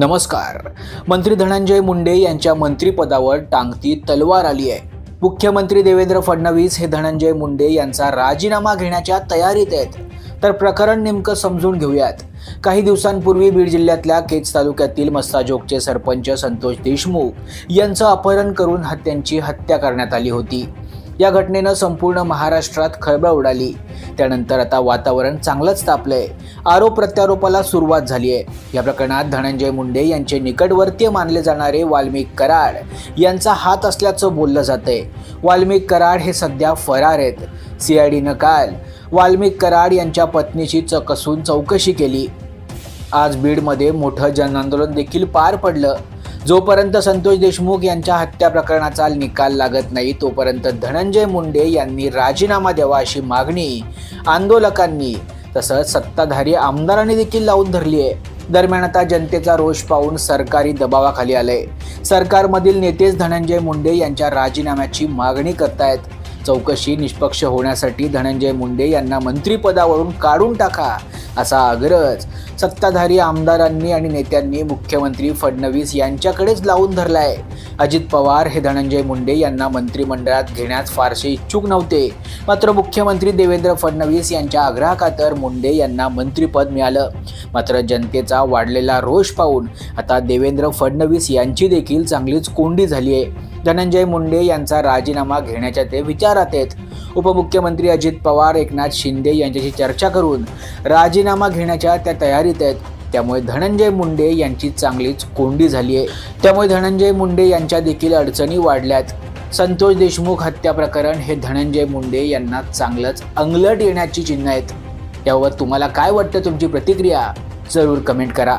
नमस्कार. मंत्री धनंजय मुंडे यांच्या मंत्रिपदावर टांगती तलवार आली आहे. मुख्यमंत्री देवेंद्र फडणवीस हे धनंजय मुंडे यांचा राजीनामा घेण्याच्या तयारीत आहेत. तर प्रकरण नेमकं समजून घेऊयात. काही दिवसांपूर्वी बीड जिल्ह्यातल्या केज तालुक्यातील मस्साजोगचे सरपंच संतोष देशमुख यांचं अपहरण करून त्यांची हत्या करण्यात आली होती. या घटनेनं संपूर्ण महाराष्ट्रात खळबळ उडाली. त्यानंतर आता वातावरण चांगलंच तापलंय. आरोप प्रत्यारोपाला सुरुवात झाली आहे. या प्रकरणात धनंजय मुंडे यांचे निकटवर्तीय मानले जाणारे वाल्मिक कराड यांचा हात असल्याचं बोललं जातंय. वाल्मिक कराड हे सध्या फरार आहेत. CIDनं काल वाल्मिक कराड यांच्या पत्नीची कसून चौकशी केली. आज बीडमध्ये मोठं जनआंदोलन देखील पार पडलं. जोपर्यंत संतोष देशमुख यांच्या हत्या प्रकरणाचा निकाल लागत नाही तोपर्यंत धनंजय मुंडे यांनी राजीनामा द्यावा अशी मागणी आंदोलकांनी तसंच सत्ताधारी आमदारांनी देखील लावून धरली आहे. दरम्यान आता जनतेचा रोष पाहून सरकारी दबावाखाली आलंय. सरकारमधील नेतेच धनंजय मुंडे यांच्या राजीनाम्याची मागणी करतायत. चौकशी निष्पक्ष होण्यासाठी धनंजय मुंडे यांना मंत्रिपदावरून काढून टाका असा आग्रह सत्ताधारी आमदारांनी आणि नेत्यांनी मुख्यमंत्री फडणवीस यांच्याकडेच लावून धरलाय. अजित पवार हे धनंजय मुंडे यांना मंत्रिमंडळात घेण्यास फारसे इच्छुक नव्हते. मात्र मुख्यमंत्री देवेंद्र फडणवीस यांच्या आग्रहाखातर मुंडे यांना मंत्रिपद मिळालं. मात्र जनतेचा वाढलेला रोष पाहून आता देवेंद्र फडणवीस यांची देखील चांगलीच कोंडी झाली आहे. धनंजय मुंडे यांचा राजीनामा घेण्याच्या ते विचारात आहेत. उपमुख्यमंत्री अजित पवार एकनाथ शिंदे यांच्याशी चर्चा करून राजीनामा घेण्याच्या त्या तयारीत आहेत. त्यामुळे धनंजय मुंडे यांची चांगलीच कोंडी झाली आहे. त्यामुळे धनंजय मुंडे यांच्या देखील अडचणी वाढल्यात. संतोष देशमुख हत्या प्रकरण हे धनंजय मुंडे यांना चांगलंच अंगलट येण्याची चिन्ह आहेत. यावर तुम्हाला काय वाटतं? तुमची प्रतिक्रिया जरूर कमेंट करा.